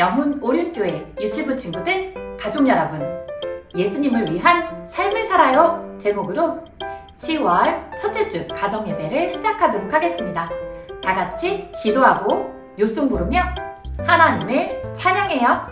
영훈 오륜교회 유치부 친구들, 가족 여러분, 예수님을 위한 삶을 살아요 제목으로 10월 첫째 주 가정 예배를 시작하도록 하겠습니다. 다 같이 기도하고 요송 부르며 하나님을 찬양해요.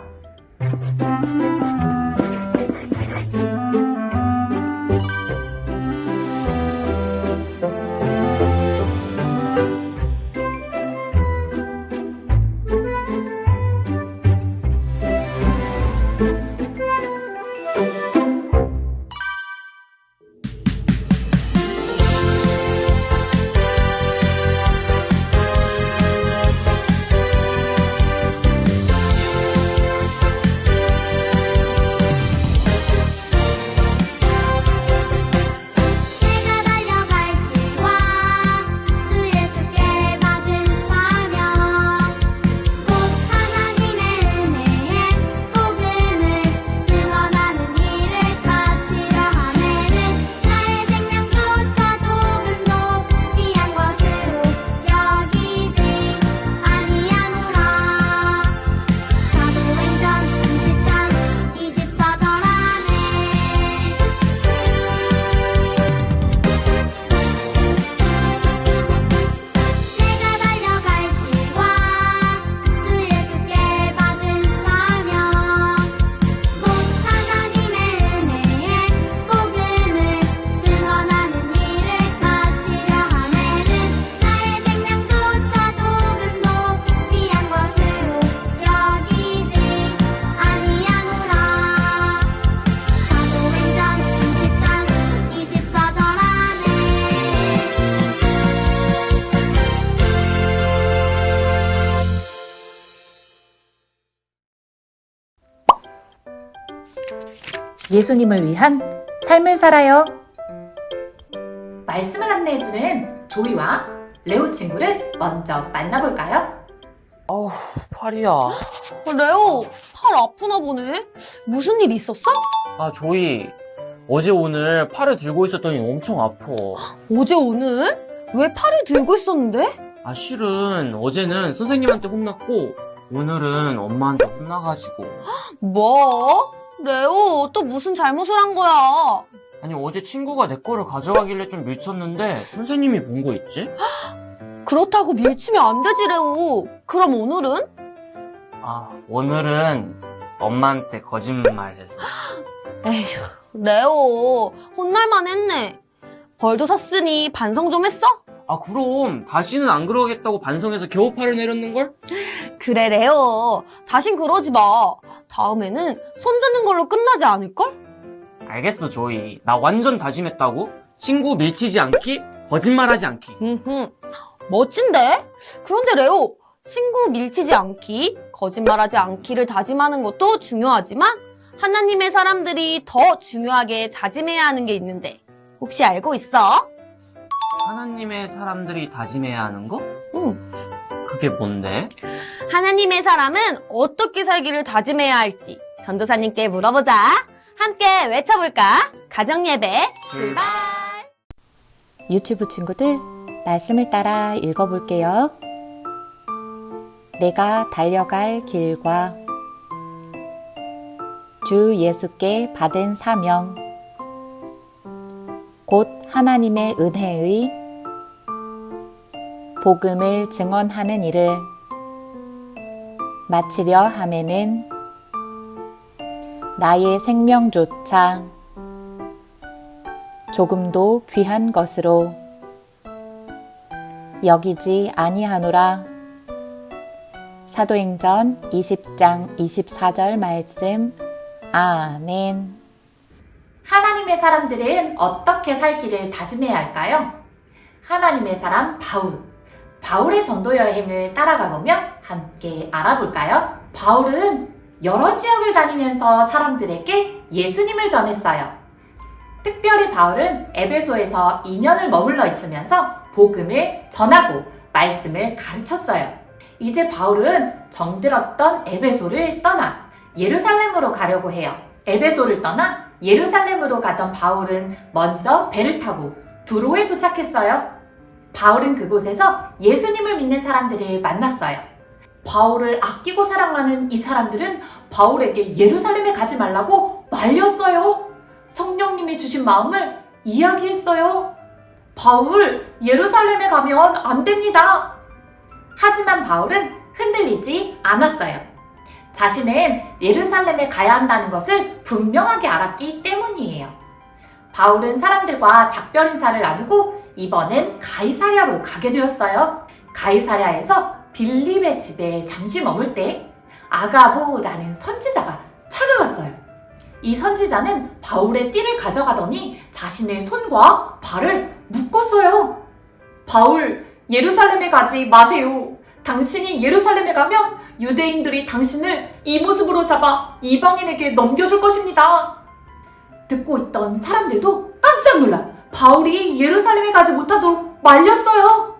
예수님을 위한 삶을 살아요. 말씀을 안내해주는 조이와 레오 친구를 먼저 만나볼까요? 어우, 팔이야. 레오, 팔 아프나 보네. 무슨 일 있었어? 아, 조이. 어제 오늘 팔을 들고 있었더니 엄청 아파. 어제 오늘? 왜 팔을 들고 있었는데? 아, 실은 어제는 선생님한테 혼났고, 오늘은 엄마한테 혼나가지고. 뭐? 레오, 또 무슨 잘못을 한 거야? 아니, 어제 친구가 내 거를 가져가길래 좀 밀쳤는데, 선생님이 본 거 있지? 그렇다고 밀치면 안 되지, 레오. 그럼 오늘은? 아, 오늘은 엄마한테 거짓말해서. 에휴, 레오, 혼날만 했네. 벌도 샀으니 반성 좀 했어? 아, 그럼 다시는 안 그러겠다고 반성해서 겨우 팔을 내렸는걸? 그래, 레오. 다신 그러지 마. 다음에는 손 드는 걸로 끝나지 않을걸? 알겠어, 조이. 나 완전 다짐했다고? 친구 밀치지 않기, 거짓말하지 않기. 멋진데? 그런데 레오, 친구 밀치지 않기, 거짓말하지 않기를 다짐하는 것도 중요하지만 하나님의 사람들이 더 중요하게 다짐해야 하는 게 있는데 혹시 알고 있어? 하나님의 사람들이 다짐해야 하는 거? 응. 그게 뭔데? 하나님의 사람은 어떻게 살기를 다짐해야 할지 전도사님께 물어보자. 함께 외쳐볼까? 가정예배 출발! 유튜브 친구들, 말씀을 따라 읽어볼게요. 내가 달려갈 길과 주 예수께 받은 사명, 곧 하나님의 은혜의 복음을 증언하는 일을 마치려 함에는 나의 생명조차 조금도 귀한 것으로 여기지 아니하노라. 사도행전 20장 24절 말씀. 아멘. 하나님의 사람들은 어떻게 살기를 다짐해야 할까요? 하나님의 사람 바울의 전도 여행을 따라가 보며 함께 알아볼까요? 바울은 여러 지역을 다니면서 사람들에게 예수님을 전했어요. 특별히 바울은 에베소에서 2년을 머물러 있으면서 복음을 전하고 말씀을 가르쳤어요. 이제 바울은 정들었던 에베소를 떠나 예루살렘으로 가려고 해요. 에베소를 떠나 예루살렘으로 가던 바울은 먼저 배를 타고 두로에 도착했어요. 바울은 그곳에서 예수님을 믿는 사람들을 만났어요. 바울을 아끼고 사랑하는 이 사람들은 바울에게 예루살렘에 가지 말라고 말렸어요. 성령님이 주신 마음을 이야기했어요. 바울, 예루살렘에 가면 안 됩니다. 하지만 바울은 흔들리지 않았어요. 자신은 예루살렘에 가야 한다는 것을 분명하게 알았기 때문이에요. 바울은 사람들과 작별 인사를 나누고 이번엔 가이사랴로 가게 되었어요. 가이사랴에서 빌립의 집에 잠시 머물 때 아가부라는 선지자가 찾아왔어요. 이 선지자는 바울의 띠를 가져가더니 자신의 손과 발을 묶었어요. 바울, 예루살렘에 가지 마세요. 당신이 예루살렘에 가면 유대인들이 당신을 이 모습으로 잡아 이방인에게 넘겨줄 것입니다. 듣고 있던 사람들도 깜짝 놀라 바울이 예루살렘에 가지 못하도록 말렸어요.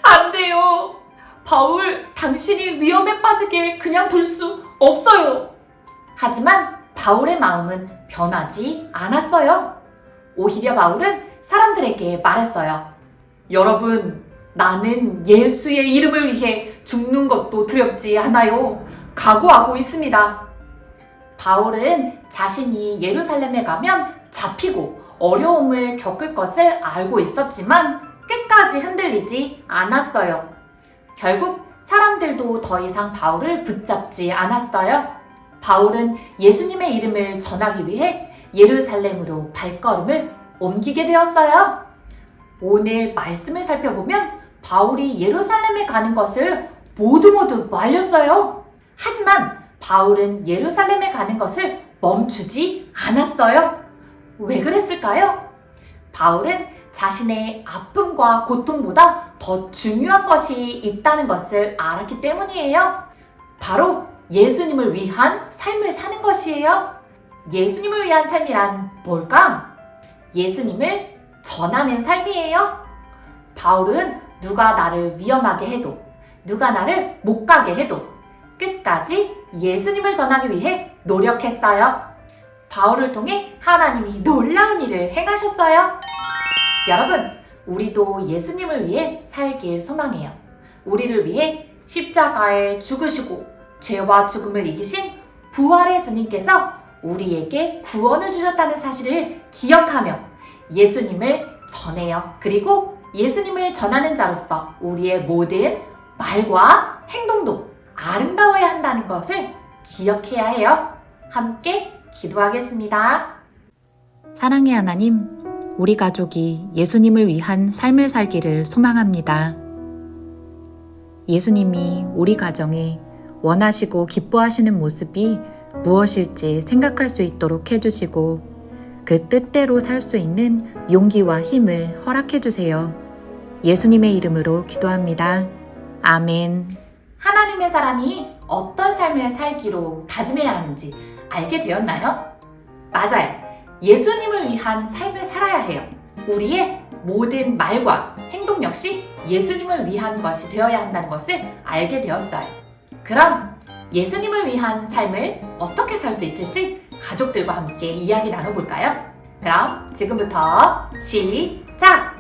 안 돼요. 바울, 당신이 위험에 빠지게 그냥 둘 수 없어요. 하지만 바울의 마음은 변하지 않았어요. 오히려 바울은 사람들에게 말했어요. 여러분, 나는 예수의 이름을 위해 죽는 것도 두렵지 않아요. 각오하고 있습니다. 바울은 자신이 예루살렘에 가면 잡히고 어려움을 겪을 것을 알고 있었지만 끝까지 흔들리지 않았어요. 결국 사람들도 더 이상 바울을 붙잡지 않았어요. 바울은 예수님의 이름을 전하기 위해 예루살렘으로 발걸음을 옮기게 되었어요. 오늘 말씀을 살펴보면 바울이 예루살렘에 가는 것을 모두 말렸어요. 하지만 바울은 예루살렘에 가는 것을 멈추지 않았어요. 왜 그랬을까요? 바울은 자신의 아픔과 고통보다 더 중요한 것이 있다는 것을 알았기 때문이에요. 바로 예수님을 위한 삶을 사는 것이에요. 예수님을 위한 삶이란 뭘까? 예수님을 전하는 삶이에요. 바울은 누가 나를 위험하게 해도, 누가 나를 못 가게 해도 끝까지 예수님을 전하기 위해 노력했어요. 바울을 통해 하나님이 놀라운 일을 행하셨어요. 여러분, 우리도 예수님을 위해 살길 소망해요. 우리를 위해 십자가에 죽으시고 죄와 죽음을 이기신 부활의 주님께서 우리에게 구원을 주셨다는 사실을 기억하며 예수님을 전해요. 그리고 예수님을 전하는 자로서 우리의 모든 말과 행동도 아름다워야 한다는 것을 기억해야 해요. 함께 기도하겠습니다. 사랑의 하나님, 우리 가족이 예수님을 위한 삶을 살기를 소망합니다. 예수님이 우리 가정에 원하시고 기뻐하시는 모습이 무엇일지 생각할 수 있도록 해주시고 그 뜻대로 살 수 있는 용기와 힘을 허락해 주세요. 예수님의 이름으로 기도합니다. 아멘. 하나님의 사람이 어떤 삶을 살기로 다짐해야 하는지 알게 되었나요? 맞아요. 예수님을 위한 삶을 살아야 해요. 우리의 모든 말과 행동 역시 예수님을 위한 것이 되어야 한다는 것을 알게 되었어요. 그럼 예수님을 위한 삶을 어떻게 살 수 있을지 가족들과 함께 이야기 나눠볼까요? 그럼 지금부터 시작!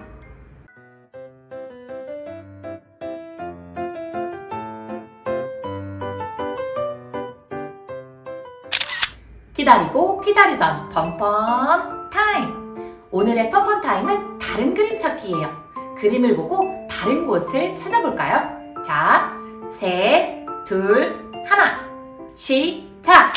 기다리고 기다리던 펀펀 타임! 오늘의 펀펀 타임은 다른 그림 찾기예요. 그림을 보고 다른 곳을 찾아볼까요? 자, 셋, 둘, 하나, 시작!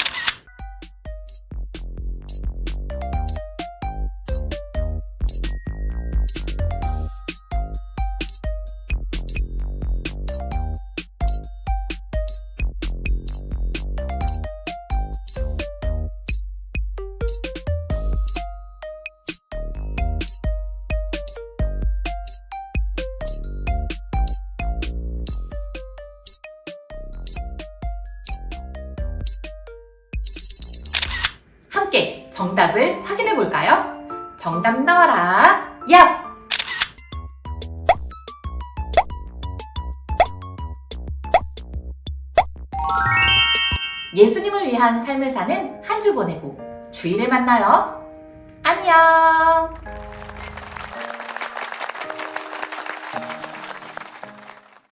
함께 정답을 확인해 볼까요? 정답 나와라. 야! 예수님을 위한 삶을 사는 한 주 보내고 주일에 만나요. 안녕!